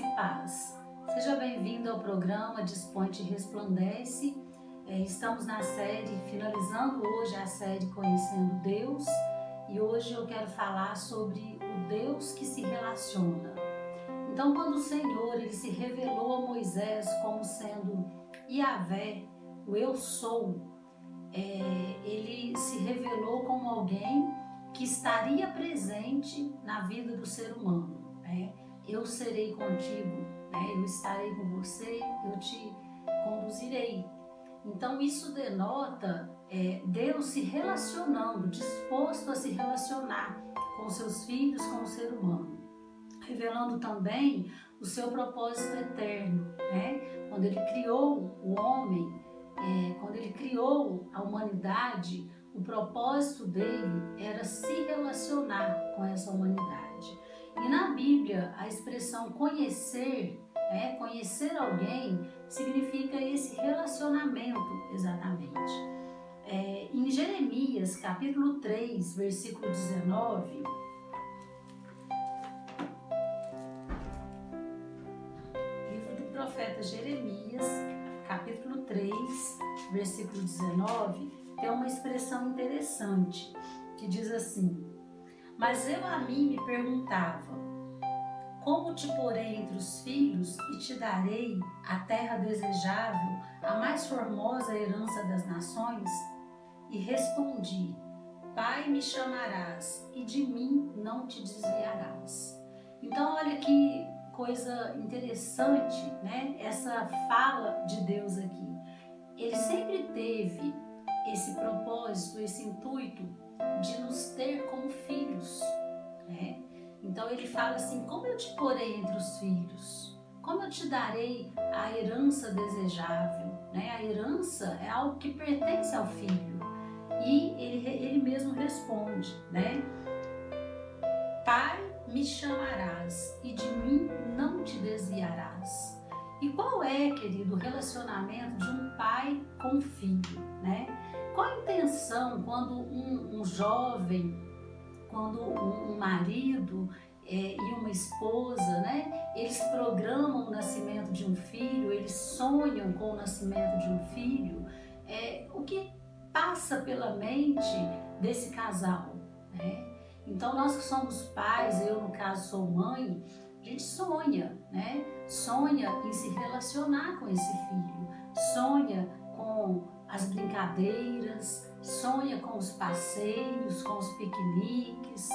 Graça e paz. Seja bem-vindo ao programa Desponte e Resplandece. Estamos na série, finalizando hoje a série Conhecendo Deus, e hoje eu quero falar sobre o Deus que se relaciona. Então, quando o Senhor ele se revelou a Moisés como sendo Yahvé, o Eu Sou, ele se revelou como alguém que estaria presente na vida do ser humano, né? Eu serei contigo, né? Eu estarei com você, eu te conduzirei. Então isso denota Deus se relacionando, disposto a se relacionar com seus filhos, com o ser humano, revelando também o seu propósito eterno, né? Quando ele criou o homem, quando ele criou a humanidade, o propósito dele era se relacionar com essa humanidade. E na Bíblia, a expressão conhecer, conhecer alguém, significa esse relacionamento exatamente. Em Jeremias, capítulo 3, versículo 19, livro do profeta Jeremias, capítulo 3, versículo 19, tem uma expressão interessante, que diz assim: mas eu a mim me perguntava, como te porei entre os filhos e te darei a terra desejável, a mais formosa herança das nações? E respondi, Pai me chamarás e de mim não te desviarás. Então olha que coisa interessante, né? Essa fala de Deus aqui. Ele sempre teve esse propósito, esse intuito de nos ter como filhos, né? Então ele fala assim, como eu te porei entre os filhos? Como eu te darei a herança desejável, né? A herança é algo que pertence ao filho. E ele mesmo responde, né? Pai me chamarás e de mim não te desviarás. E qual é, querido, o relacionamento de um pai com um filho, né? Qual a intenção quando um jovem, quando um marido e uma esposa, né? Eles programam o nascimento de um filho, eles sonham com o nascimento de um filho, o que passa pela mente desse casal, né? Então nós que somos pais, eu no caso sou mãe, a gente sonha, né? Sonha em se relacionar com esse filho, sonha com as brincadeiras, sonha com os passeios, com os piqueniques.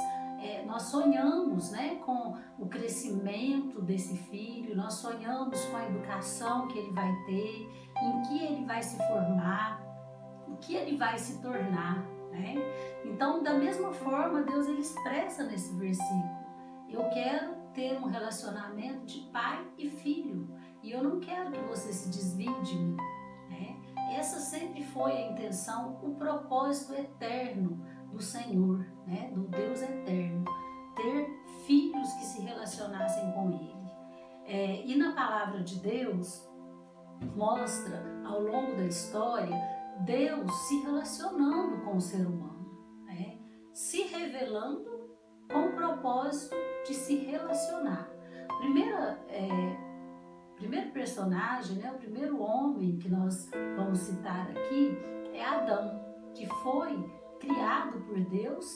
Nós sonhamos, né, com o crescimento desse filho, nós sonhamos com a educação que ele vai ter, em que ele vai se formar, o que ele vai se tornar, né? Então, da mesma forma, Deus ele expressa nesse versículo, eu quero ter um relacionamento de pai e filho, e eu não quero que você se desvie de mim, né? Essa sempre foi a intenção, o propósito eterno do Senhor, né? Do Deus eterno, ter filhos que se relacionassem com Ele. E na palavra de Deus, mostra ao longo da história, Deus se relacionando com o ser humano, né? Se revelando com o propósito de se relacionar. Primeiro personagem, né, o primeiro homem que nós vamos citar aqui é Adão, que foi criado por Deus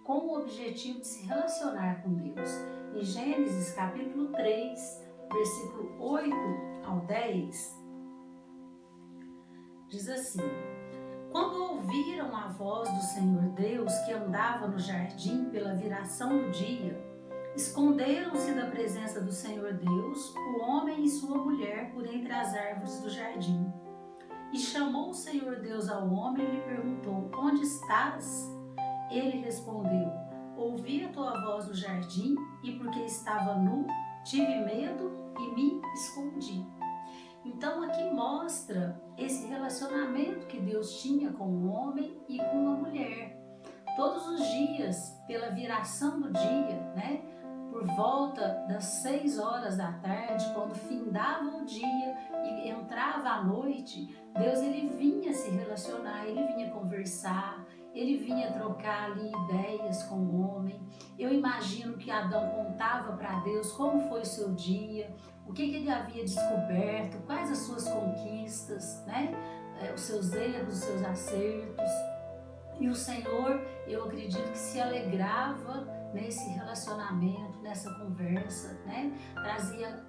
com o objetivo de se relacionar com Deus. Em Gênesis capítulo 3, versículo 8 ao 10, diz assim: quando ouviram a voz do Senhor Deus que andava no jardim pela viração do dia, esconderam-se da presença do Senhor Deus, o homem e sua mulher, por entre as árvores do jardim. E chamou o Senhor Deus ao homem e lhe perguntou, onde estás? Ele respondeu, ouvi a tua voz no jardim e porque estava nu, tive medo e me escondi. Então aqui mostra esse relacionamento que Deus tinha com o homem e com a mulher. Todos os dias, pela viração do dia, né? Por volta das 6 horas da tarde, quando findava o dia e entrava a noite, Deus ele vinha se relacionar, ele vinha conversar, ele vinha trocar ali ideias com o homem. Eu imagino que Adão contava para Deus como foi o seu dia, o que ele havia descoberto, quais as suas conquistas, né? Os seus erros, os seus acertos. E o Senhor, eu acredito que se alegrava nesse relacionamento, nessa conversa, né? Trazia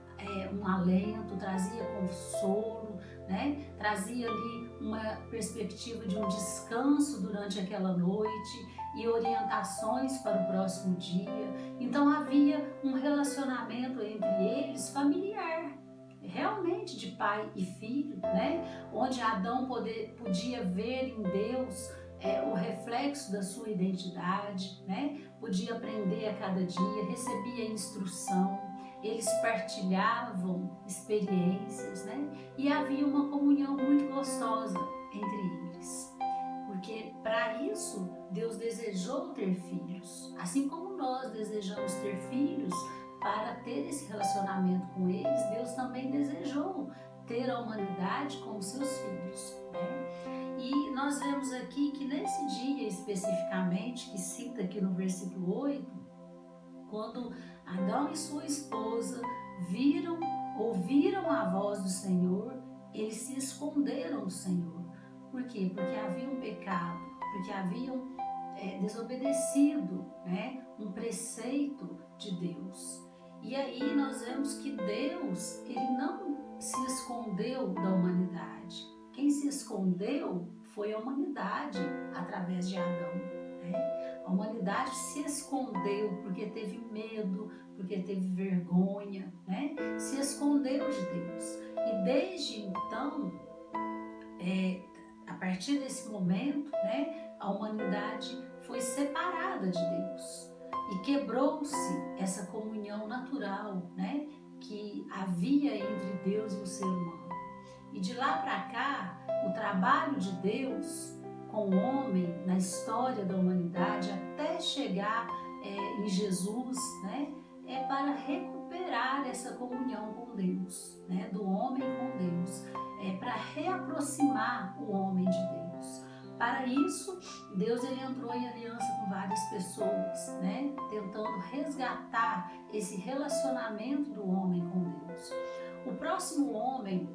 um alento, trazia consolo, né? Trazia ali uma perspectiva de um descanso durante aquela noite e orientações para o próximo dia. Então havia um relacionamento entre eles familiar, realmente de pai e filho, né? Onde Adão podia ver em Deus o reflexo da sua identidade, né? Podia aprender a cada dia, recebia instrução, eles partilhavam experiências, né? E havia uma comunhão muito gostosa entre eles. Porque para isso Deus desejou ter filhos, assim como nós desejamos ter filhos para ter esse relacionamento com eles, Deus também desejou ter a humanidade como seus filhos, né? E nós vemos aqui que nesse dia especificamente, que cita aqui no versículo 8, quando Adão e sua esposa ouviram a voz do Senhor, eles se esconderam do Senhor. Por quê? Porque havia um pecado, porque haviam desobedecido, né, um preceito de Deus. E aí nós vemos que Deus, ele não se escondeu da humanidade. Quem se escondeu foi a humanidade através de Adão, né? A humanidade se escondeu porque teve medo, porque teve vergonha, né? Se escondeu de Deus. E desde então, a partir desse momento, né, a humanidade foi separada de Deus e quebrou-se essa comunhão natural, né, que havia entre Deus e o ser humano. E de lá para cá, o trabalho de Deus com o homem na história da humanidade até chegar em Jesus, né, é para recuperar essa comunhão com Deus, né, do homem com Deus, para reaproximar o homem de Deus. Para isso, Deus ele entrou em aliança com várias pessoas, né, tentando resgatar esse relacionamento do homem com Deus. O próximo homem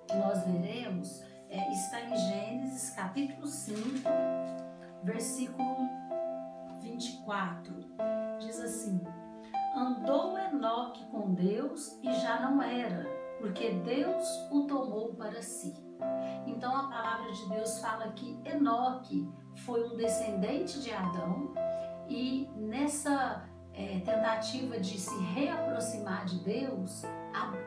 que nós veremos está em Gênesis capítulo 5, versículo 24. Diz assim: andou Enoque com Deus e já não era, porque Deus o tomou para si. Então a palavra de Deus fala que Enoque foi um descendente de Adão e nessa tentativa de se reaproximar de Deus,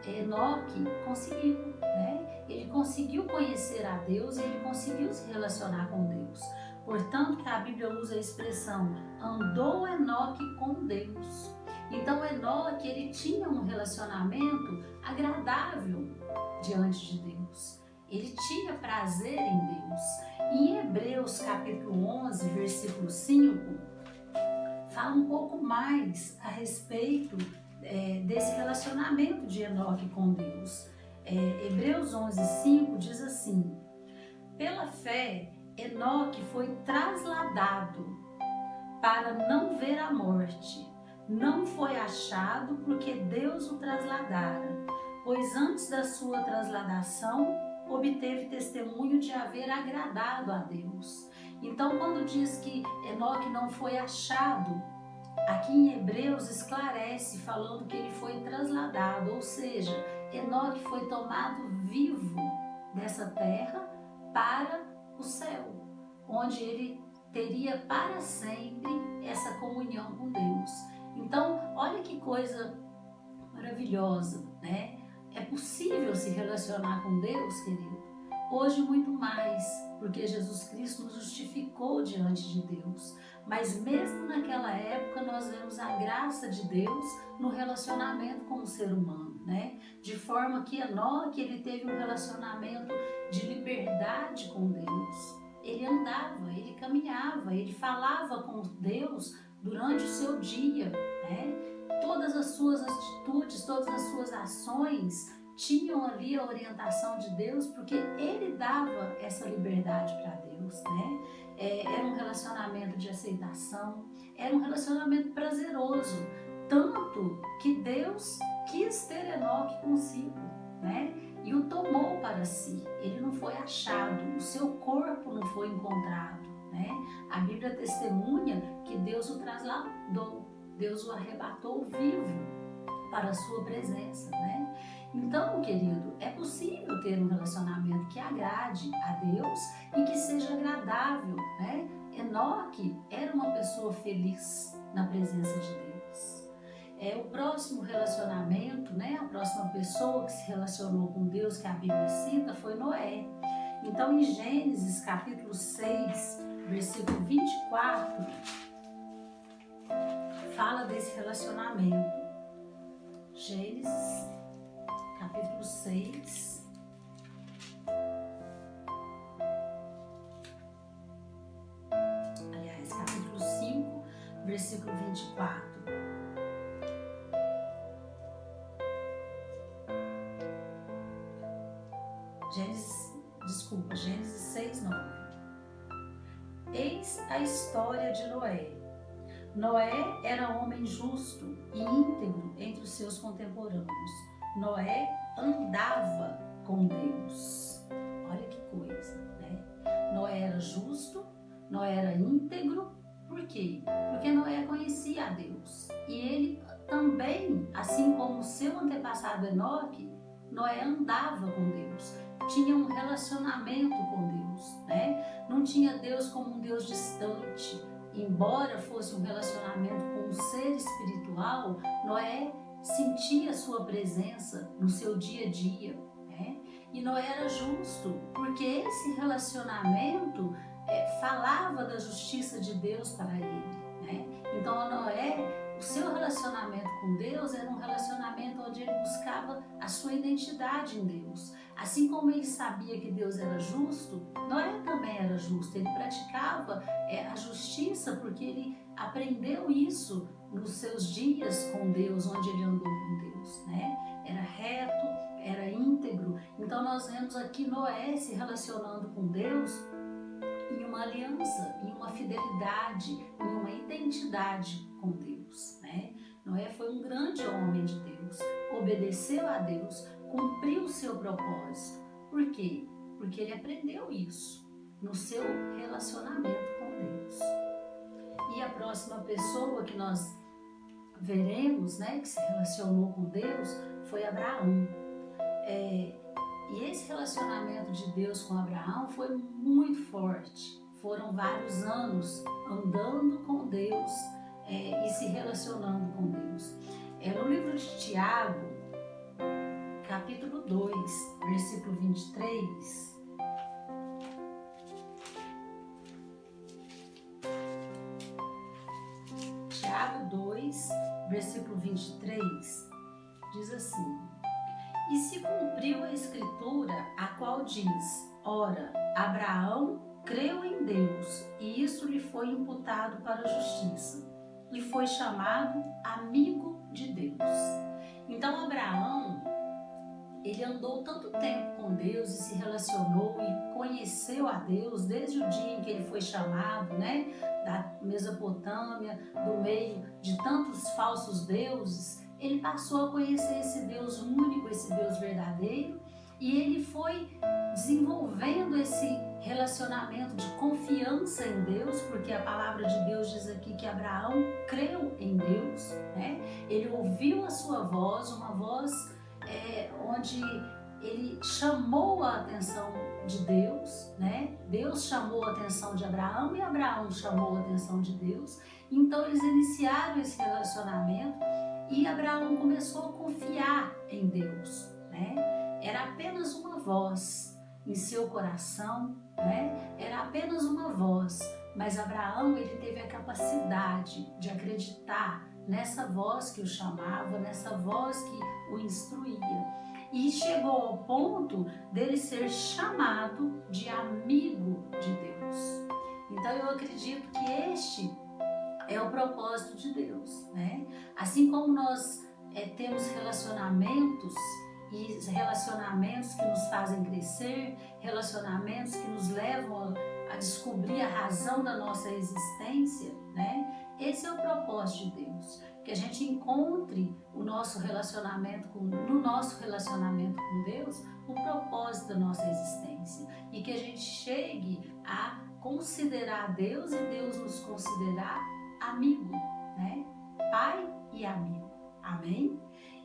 Enoque conseguiu, né? Ele conseguiu conhecer a Deus e ele conseguiu se relacionar com Deus. Portanto, que a Bíblia usa a expressão andou Enoque com Deus. Então Enoque ele tinha um relacionamento agradável diante de Deus. Ele tinha prazer em Deus. Em Hebreus capítulo 11, versículo 5, fala um pouco mais a respeito desse relacionamento de Enoque com Deus. Hebreus 11, 5 diz assim: pela fé, Enoque foi trasladado para não ver a morte. Não foi achado porque Deus o trasladara, pois antes da sua trasladação obteve testemunho de haver agradado a Deus. Então, quando diz que Enoque não foi achado, aqui em Hebreus esclarece falando que ele foi trasladado, ou seja, Enoque foi tomado vivo dessa terra para o céu, onde ele teria para sempre essa comunhão com Deus. Então, olha que coisa maravilhosa, né? É possível se relacionar com Deus, querido. Hoje muito mais, porque Jesus Cristo nos justificou diante de Deus. Mas mesmo naquela época nós vemos a graça de Deus no relacionamento com o ser humano, né? De forma que Enoque ele teve um relacionamento de liberdade com Deus. Ele andava, ele caminhava, ele falava com Deus durante o seu dia, né? Todas as suas atitudes, todas as suas ações tinham ali a orientação de Deus, porque ele dava essa liberdade para Deus, né? era um relacionamento de aceitação, era um relacionamento prazeroso, tanto que Deus quis ter Enoque consigo, né? E o tomou para si. Ele não foi achado, o seu corpo não foi encontrado, né? A Bíblia testemunha que Deus o trasladou, Deus o arrebatou vivo para a sua presença, né? Então, querido, é possível ter um relacionamento que agrade a Deus e que seja agradável, né? Enoque era uma pessoa feliz na presença de Deus. O próximo relacionamento, né? A próxima pessoa que se relacionou com Deus, que a Bíblia cita, foi Noé. Então, em Gênesis capítulo 6, versículo 24, fala desse relacionamento. Gênesis capítulo 6, aliás, capítulo 5, versículo 24. Gênesis 6, 9. Eis a história de Noé. Noé era homem justo e íntegro entre os seus contemporâneos. Noé andava com Deus. Olha que coisa, né? Noé era justo, Noé era íntegro. Por quê? Porque Noé conhecia a Deus. E ele também, assim como o seu antepassado Enoque, Noé andava com Deus. Tinha um relacionamento com Deus, né? Não tinha Deus como um Deus distante. Embora fosse um relacionamento com um ser espiritual, Noé sentia sua presença no seu dia a dia, né? E Noé era justo, porque esse relacionamento falava da justiça de Deus para ele, né? Então Noé, o seu relacionamento com Deus era um relacionamento onde ele buscava a sua identidade em Deus. Assim como ele sabia que Deus era justo, Noé também era justo. Ele praticava a justiça porque ele aprendeu isso nos seus dias com Deus, onde ele andou com Deus, né? Era reto, era íntegro. Então nós vemos aqui Noé se relacionando com Deus em uma aliança, em uma fidelidade, em uma identidade com Deus, né? Noé foi um grande homem de Deus, obedeceu a Deus, cumpriu o seu propósito. Por quê? Porque ele aprendeu isso no seu relacionamento com Deus. E a próxima pessoa que nós veremos, né, que se relacionou com Deus, foi Abraão. E esse relacionamento de Deus com Abraão foi muito forte. Foram vários anos andando com Deus e se relacionando com Deus. No livro de Tiago, capítulo 2, versículo 23, Tiago 2, versículo 23, diz assim: E se cumpriu a escritura, a qual diz: Ora, Abraão creu em Deus, e isso lhe foi imputado para a justiça, e foi chamado amigo de Deus. Então Abraão, ele andou tanto tempo com Deus e se relacionou e conheceu a Deus desde o dia em que ele foi chamado, né, da Mesopotâmia, do meio de tantos falsos deuses. Ele passou a conhecer esse Deus único, esse Deus verdadeiro, e ele foi desenvolvendo esse relacionamento de confiança em Deus, porque a palavra de Deus diz aqui que Abraão creu em Deus, né? Ele ouviu a sua voz, uma voz onde ele chamou a atenção de Deus, né? Deus chamou a atenção de Abraão e Abraão chamou a atenção de Deus. Então eles iniciaram esse relacionamento e Abraão começou a confiar em Deus, né? Era apenas uma voz em seu coração, né? Era apenas uma voz, mas Abraão, ele teve a capacidade de acreditar nessa voz que o chamava, nessa voz que o instruía. E chegou ao ponto dele ser chamado de amigo de Deus. Então eu acredito que este é o propósito de Deus, né? Assim como nós temos relacionamentos, e relacionamentos que nos fazem crescer, relacionamentos que nos levam a descobrir a razão da nossa existência, né? Esse é o propósito de Deus, que a gente encontre no nosso relacionamento com Deus o propósito da nossa existência e que a gente chegue a considerar Deus e Deus nos considerar amigo, né? Pai e amigo. Amém?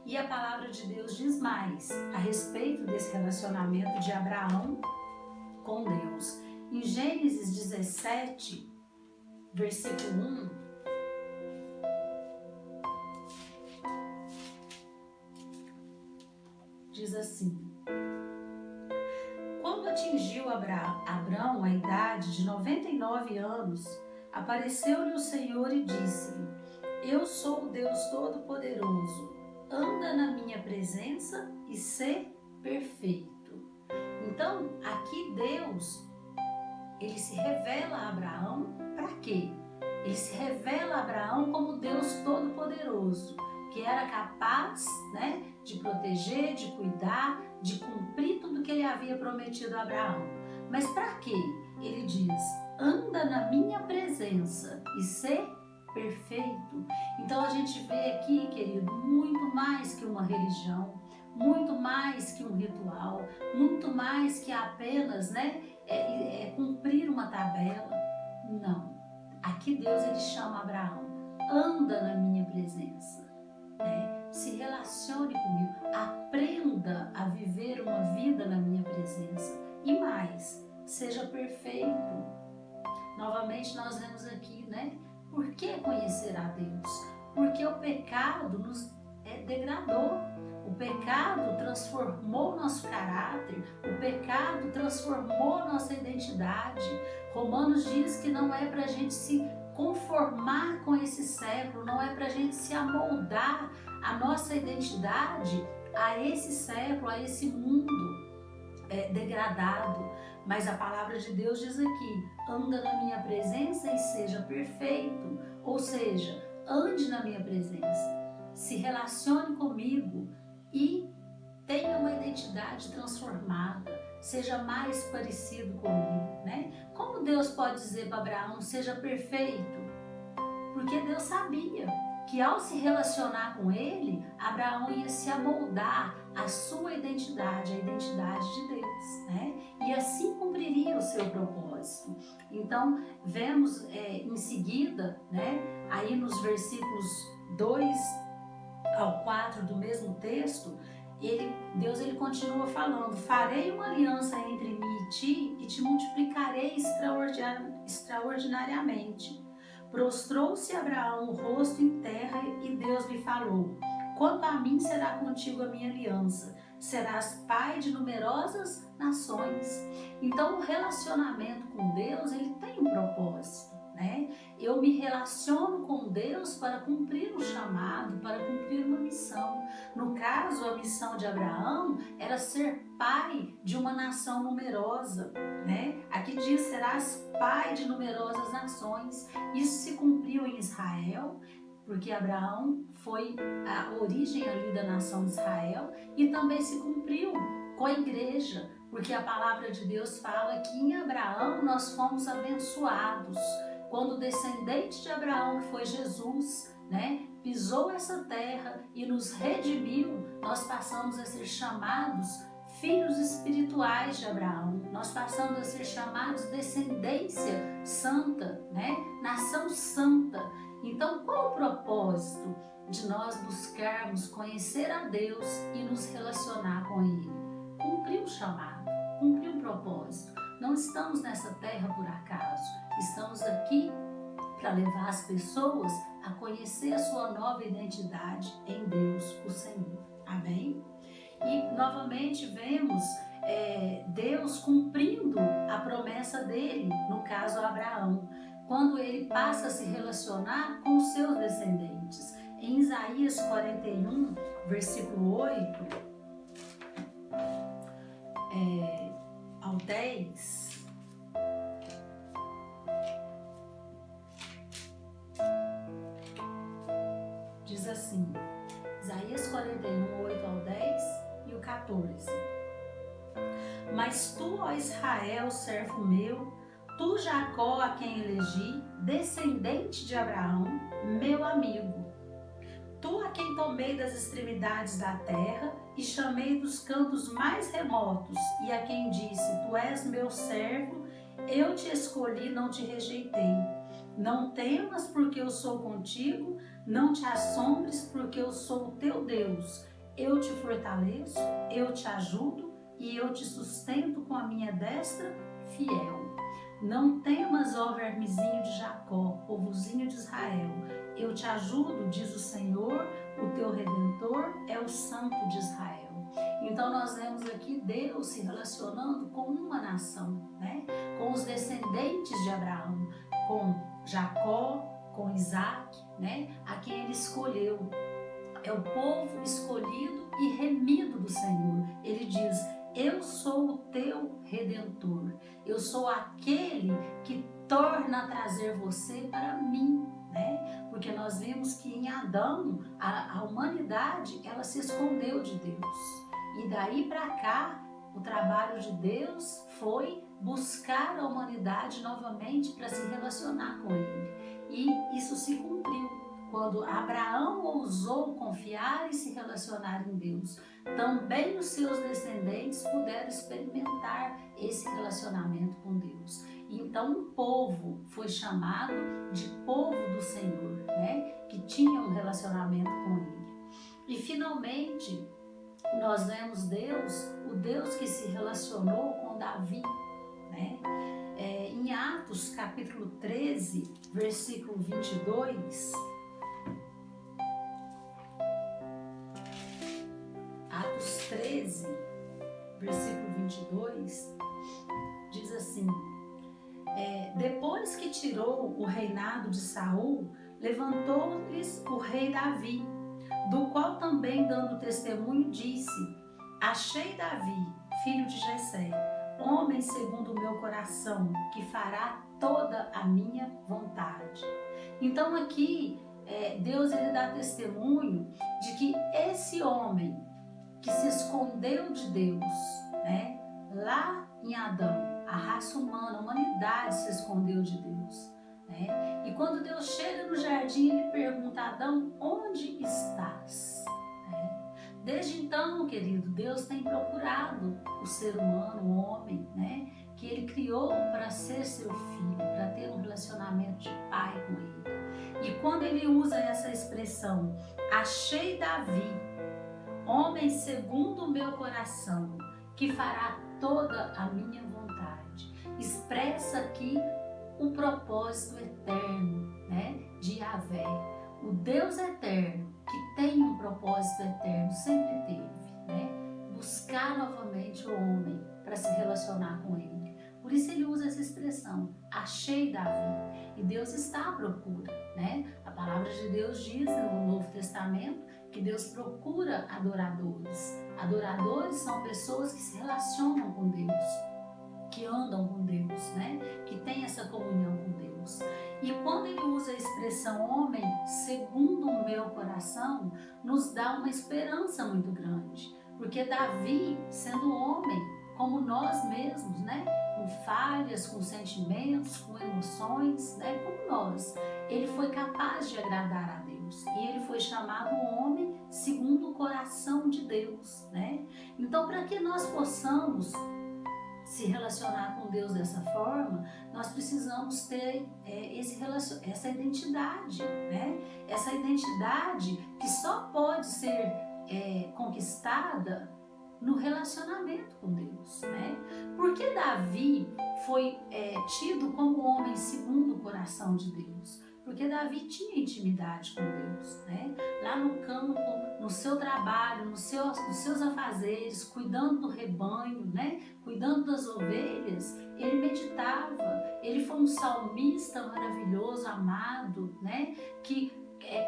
E a palavra de Deus diz mais a respeito desse relacionamento de Abraão com Deus. Em Gênesis 17, versículo 1, diz assim: quando atingiu Abrão a idade de 99 anos, apareceu-lhe o Senhor e disse-lhe: eu sou o Deus Todo-Poderoso, anda na minha presença e sê perfeito. Então, aqui Deus, ele se revela a Abraão para quê? Ele se revela a Abraão como Deus Todo-Poderoso, que era capaz, né, de proteger, de cuidar, de cumprir tudo que ele havia prometido a Abraão. Mas para quê? Ele diz: anda na minha presença e sê perfeito. Então a gente vê aqui, querido, muito mais que uma religião, muito mais que um ritual, muito mais que apenas, né, cumprir uma tabela. Não. Aqui Deus, ele chama Abraão: anda na minha presença, né? Se relacione comigo, aprenda a viver uma vida na minha presença e mais, seja perfeito. Novamente nós vemos aqui, né? Por que conhecer a Deus? Porque o pecado nos degradou. O pecado transformou nosso caráter, o pecado transformou nossa identidade. Romanos diz que não é para a gente se conformar com esse século, não é para a gente se amoldar a nossa identidade a esse século, a esse mundo degradado. Mas a palavra de Deus diz aqui: anda na minha presença e seja perfeito. Ou seja, ande na minha presença, se relacione comigo e tenha uma identidade transformada, seja mais parecido comigo, né? Como Deus pode dizer para Abraão: seja perfeito? Porque Deus sabia que ao se relacionar com ele, Abraão ia se amoldar à sua identidade, a identidade de Deus, né? E assim cumpriria o seu propósito. Então, vemos em seguida, né, aí nos versículos 2 ao 4 do mesmo texto, Deus continua falando: farei uma aliança entre mim e ti e te multiplicarei extraordinariamente. Prostrou-se Abraão o rosto em terra e Deus lhe falou: quanto a mim, será contigo a minha aliança, serás pai de numerosas nações. Então o relacionamento com Deus, ele tem um propósito, né? Eu me relaciono com Deus para cumprir um chamado, para cumprir uma missão. No caso, a missão de Abraão era ser pai de uma nação numerosa, né? Aqui diz: serás pai de numerosas nações. Isso se cumpriu em Israel, porque Abraão foi a origem ali da nação de Israel, e também se cumpriu com a igreja, porque a palavra de Deus fala que em Abraão nós fomos abençoados. Quando o descendente de Abraão, que foi Jesus, né, pisou essa terra e nos redimiu, nós passamos a ser chamados filhos espirituais de Abraão. Nós passamos a ser chamados descendência santa, né, nação santa. Então, qual o propósito de nós buscarmos conhecer a Deus e nos relacionar com Ele? Cumprir um chamado, cumprir um propósito. Não estamos nessa terra por acaso. Estamos aqui para levar as pessoas a conhecer a sua nova identidade em Deus, o Senhor. Amém? E novamente vemos Deus cumprindo a promessa dele, no caso Abraão, quando ele passa a se relacionar com os seus descendentes. Em Isaías 41, versículo 8 ao 10, diz assim, Isaías 41, 8 ao 10 e o 14. Mas tu, ó Israel, servo meu, Tu, Jacó, a quem elegi, descendente de Abraão, meu amigo. Tu, a quem tomei das extremidades da terra e chamei dos cantos mais remotos, e a quem disse, tu és meu servo, eu te escolhi, não te rejeitei. Não temas, porque eu sou contigo, não te assombres, porque eu sou o teu Deus. Eu te fortaleço, eu te ajudo e eu te sustento com a minha destra fiel. Não temas, ó vermezinho de Jacó, povozinho de Israel. Eu te ajudo, diz o Senhor, o teu Redentor é o Santo de Israel. Então nós vemos aqui Deus se relacionando com uma nação, né? Com os descendentes de Abraão, com Jacó, com Isaac, né? A quem ele escolheu. É o povo escolhido e remido do Senhor. Ele diz, eu sou o teu Redentor. Eu sou aquele que torna a trazer você para mim, né? Porque nós vimos que em Adão, a humanidade, ela se escondeu de Deus. E daí para cá, o trabalho de Deus foi buscar a humanidade novamente para se relacionar com Ele. E isso se cumpriu. Quando Abraão ousou confiar e se relacionar em Deus, também os seus descendentes puderam experimentar esse relacionamento com Deus. Então o povo foi chamado de povo do Senhor, né? Que tinha um relacionamento com Ele. E finalmente nós vemos Deus, o Deus que se relacionou com Davi, né? Em Atos capítulo 13, versículo 22... Atos 13, versículo 22, diz assim, depois que tirou o reinado de Saul, levantou-lhes o rei Davi, do qual também dando testemunho disse, achei Davi, filho de Jessé, homem segundo o meu coração, que fará toda a minha vontade. Então aqui, Deus ele dá testemunho de que esse homem que se escondeu de Deus, né? Lá em Adão, a raça humana, a humanidade se escondeu de Deus, né? E quando Deus chega no jardim, ele pergunta a Adão, onde estás? Desde então, querido, Deus tem procurado o ser humano, o homem, né? Que ele criou para ser seu filho, para ter um relacionamento de pai com ele. E quando ele usa essa expressão, achei Davi, homem segundo o meu coração, que fará toda a minha vontade. Expressa aqui o propósito eterno, né, de Yahvé. O Deus eterno, que tem um propósito eterno, sempre teve, né? Buscar novamente o homem para se relacionar com ele. Por isso ele usa essa expressão, achei Davi. E Deus está à procura, né? A palavra de Deus diz no Novo Testamento que Deus procura adoradores. Adoradores são pessoas que se relacionam com Deus, que andam com Deus, né? Que têm essa comunhão com Deus. E quando ele usa a expressão homem, segundo o meu coração, nos dá uma esperança muito grande. Porque Davi, sendo homem, como nós mesmos, né? Com falhas, com sentimentos, com emoções, né? Como nós, ele foi capaz de agradar a Deus. E ele foi chamado homem segundo o coração de Deus, né? Então, para que nós possamos se relacionar com Deus dessa forma, nós precisamos ter essa identidade, né? Essa identidade que só pode ser conquistada no relacionamento com Deus, né? Porque Davi foi tido como homem segundo o coração de Deus? Porque Davi tinha intimidade com Deus, né? Lá no campo, no seu trabalho, nos seus afazeres, cuidando do rebanho, né? Cuidando das ovelhas, ele meditava. Ele foi um salmista maravilhoso, amado, né? Que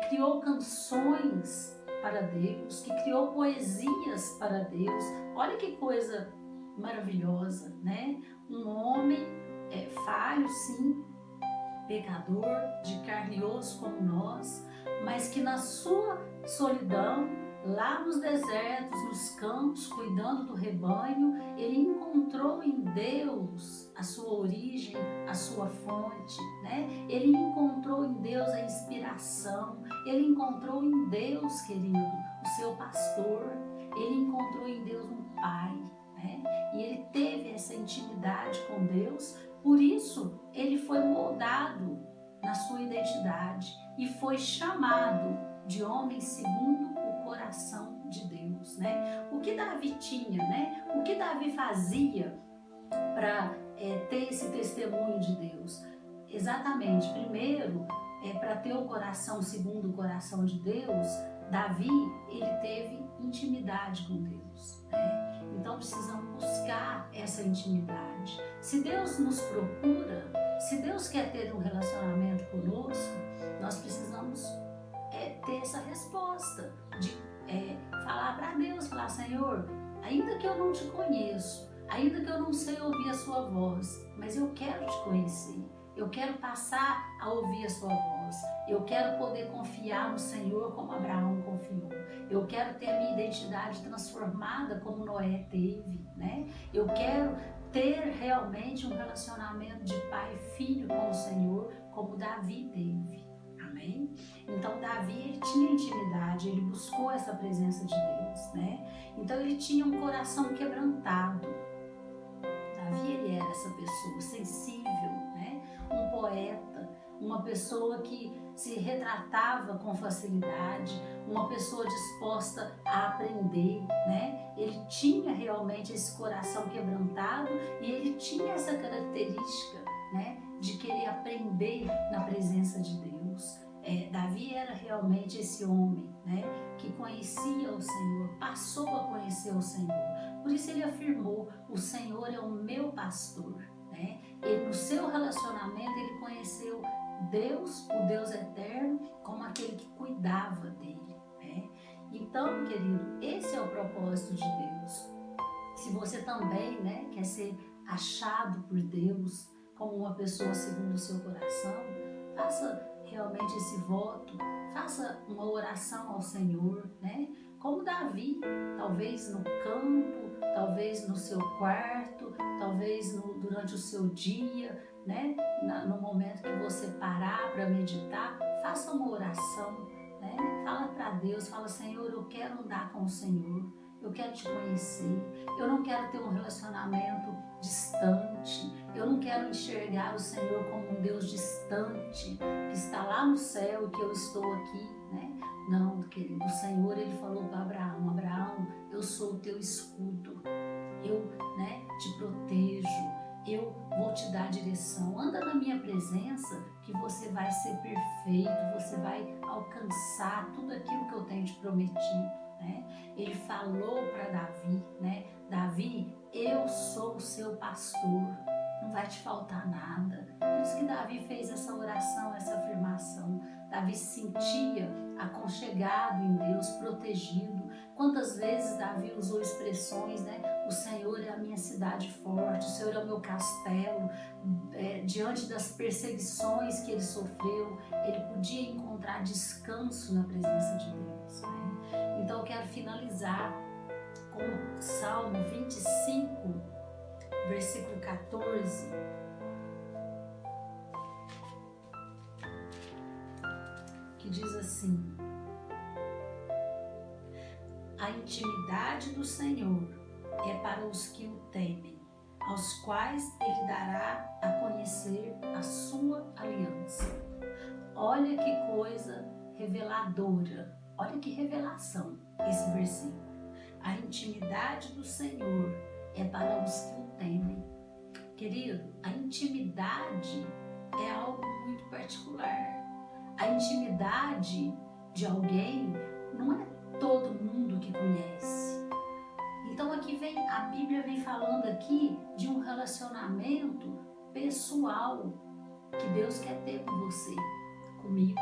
criou canções para Deus, que criou poesias para Deus. Olha que coisa maravilhosa, né? Um homem falho, sim, pecador, de carne e osso como nós, mas que na sua solidão, lá nos desertos, nos campos, cuidando do rebanho, ele encontrou em Deus a sua origem, a sua fonte, né? Ele encontrou em Deus a inspiração, ele encontrou em Deus, querido, o seu pastor, ele encontrou em Deus um pai, né? E ele teve essa intimidade com Deus, por isso ele foi moldado na sua identidade e foi chamado de homem segundo o coração de Deus, né? O que Davi tinha, né? O que Davi fazia para ter esse testemunho de Deus? Exatamente, primeiro, para ter o coração segundo o coração de Deus, Davi, ele teve intimidade com Deus, né? Então precisamos buscar essa intimidade. Se Deus nos procura, se Deus quer ter um relacionamento conosco, nós precisamos ter essa resposta de falar para Deus, falar: Senhor, ainda que eu não te conheço, ainda que eu não sei ouvir a sua voz, mas eu quero te conhecer, eu quero passar a ouvir a sua voz, eu quero poder confiar no Senhor como Abraão confiou, eu quero ter a minha identidade transformada como Noé teve, né? Eu quero ter realmente um relacionamento de pai e filho com o Senhor como Davi teve. Amém? Então Davi, ele tinha intimidade, ele buscou essa presença de Deus, né? Então ele tinha um coração quebrantado. Davi, ele era essa pessoa sensível, né? Um poeta, uma pessoa que se retratava com facilidade, uma pessoa disposta a aprender, né? Ele tinha realmente esse coração quebrantado e ele tinha essa característica, né, de querer aprender na presença de Deus. Davi era realmente esse homem, né, que conhecia o Senhor, passou a conhecer o Senhor. Por isso ele afirmou: o Senhor é o meu pastor, né? Ele, no seu relacionamento, ele conheceu Deus, o Deus eterno, como aquele que cuidava dele, né? Então, querido, esse é o propósito de Deus. Se você também, né, quer ser achado por Deus como uma pessoa segundo o seu coração, faça realmente esse voto, faça uma oração ao Senhor, né? Como Davi, talvez no campo, talvez no seu quarto, talvez durante o seu dia, né? No momento que você parar para meditar, faça uma oração, né? Fala para Deus, fala: Senhor, eu quero andar com o Senhor, eu quero te conhecer, eu não quero ter um relacionamento distante, eu não quero enxergar o Senhor como um Deus distante, que está lá no céu e que eu estou aqui, né? Não, querido, o Senhor, ele falou para Abraão: Abraão, eu sou o teu escudo, eu, né, te protejo, eu vou te dar direção, anda na minha presença que você vai ser perfeito, você vai alcançar tudo aquilo que eu tenho te prometido, né? Ele falou para Davi, né? Davi, eu sou o seu pastor, não vai te faltar nada. Por isso que Davi fez essa oração, essa afirmação. Davi se sentia aconchegado em Deus, protegido. Quantas vezes Davi usou expressões, né? O Senhor é a minha cidade forte, o Senhor é o meu castelo. Diante das perseguições que ele sofreu, ele podia encontrar descanso na presença de Deus, né? Então eu quero finalizar com o Salmo 25, versículo 14, que diz assim: a intimidade do Senhor é para os que o temem, aos quais ele dará a conhecer a sua aliança. Olha que coisa reveladora, olha que revelação esse versículo. A intimidade do Senhor é para os que o temem. Querido, a intimidade é algo muito particular. A intimidade de alguém não é todo mundo que conhece. Então aqui a Bíblia vem falando aqui de um relacionamento pessoal que Deus quer ter com você, comigo,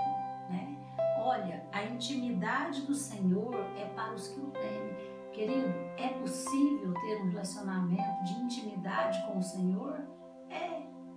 né? Olha, a intimidade do Senhor é para os que o temem. Querido, é possível ter um relacionamento de intimidade com o Senhor?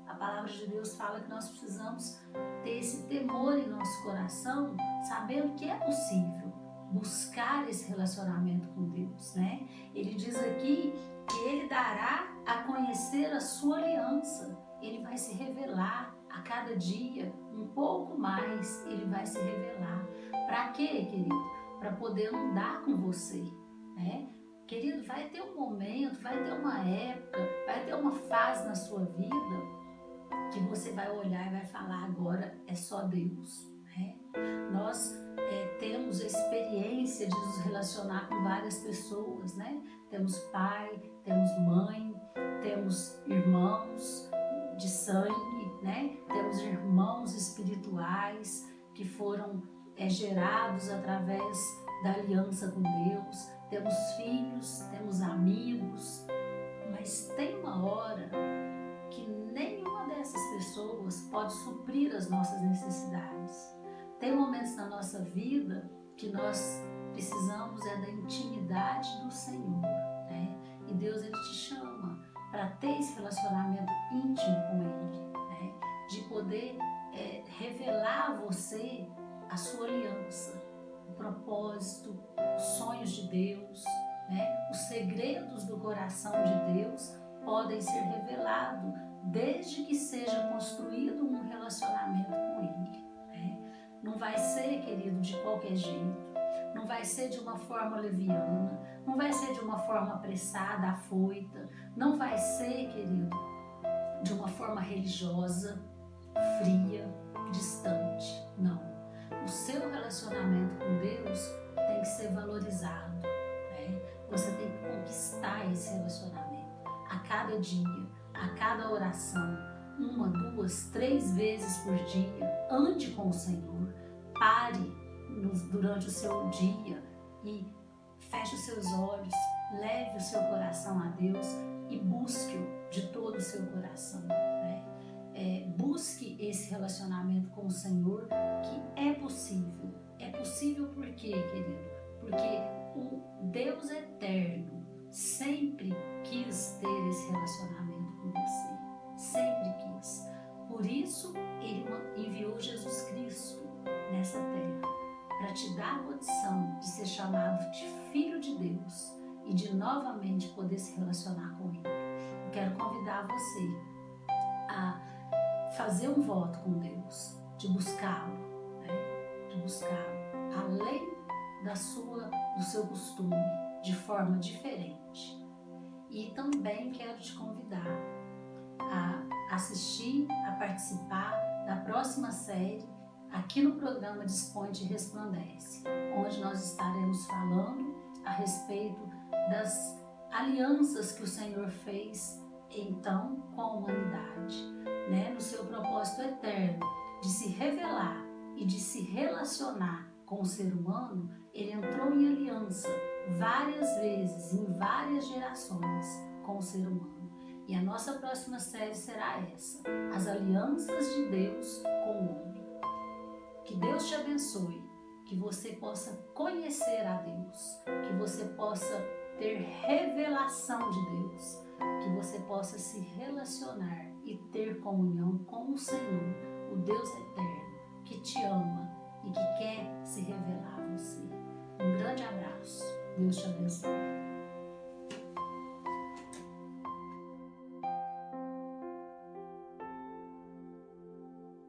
A palavra de Deus fala que nós precisamos ter esse temor em nosso coração, sabendo que é possível. buscar esse relacionamento com Deus, né? Ele diz aqui que ele dará a conhecer a sua aliança. Ele vai se revelar a cada dia um pouco mais. Ele vai se revelar. Para quê, querido? Para poder andar com você, né? Querido, vai ter um momento, vai ter uma época, vai ter uma fase na sua vida que você vai olhar e vai falar: agora é só Deus, né? Nós temos a experiência de nos relacionar com várias pessoas, né? Temos pai, temos mãe, temos irmãos de sangue, né? Temos irmãos espirituais que foram gerados através da aliança com Deus. Temos filhos, temos amigos, mas tem uma hora que nenhuma dessas pessoas pode suprir as nossas necessidades. Tem momentos na nossa vida que nós precisamos da intimidade do Senhor, né? E Deus, ele te chama para ter esse relacionamento íntimo com Ele, né? De poder revelar a você a sua aliança, o propósito, os sonhos de Deus, né? Os segredos do coração de Deus podem ser revelados desde que seja construído um relacionamento com Ele, né? Não vai ser, querido, de qualquer jeito, não vai ser de uma forma leviana, não vai ser de uma forma apressada, afoita, não vai ser, querido, de uma forma religiosa, fria, distante, não. O seu relacionamento com Deus tem que ser valorizado, né? Você tem que conquistar esse relacionamento a cada dia, a cada oração, 1, 2, 3 vezes por dia. Ande com o Senhor, pare durante o seu dia e feche os seus olhos, leve o seu coração a Deus e busque-o de todo o seu coração, né? Busque esse relacionamento com o Senhor, que é possível. É possível por quê, querido? Porque o Deus eterno sempre quis ter esse relacionamento com você. Sempre quis. Por isso, Ele enviou Jesus Cristo nessa terra, para te dar a condição de ser chamado de Filho de Deus e de novamente poder se relacionar com Ele. Eu quero convidar você a fazer um voto com Deus, de buscá-lo, né? De buscá-lo, além do seu costume, de forma diferente. E também quero te convidar a assistir, a participar da próxima série aqui no programa Desponte e Resplandece, onde nós estaremos falando a respeito das alianças que o Senhor fez então com a humanidade, né? No seu propósito eterno de se revelar e de se relacionar com o ser humano, Ele entrou em aliança várias vezes, em várias gerações com o ser humano. E a nossa próxima série será essa: as alianças de Deus com o homem. Que Deus te abençoe, que você possa conhecer a Deus, que você possa ter revelação de Deus, que você possa se relacionar e ter comunhão com o Senhor, o Deus eterno, que te ama e que quer se revelar a você. Um grande abraço. Deus te abençoe.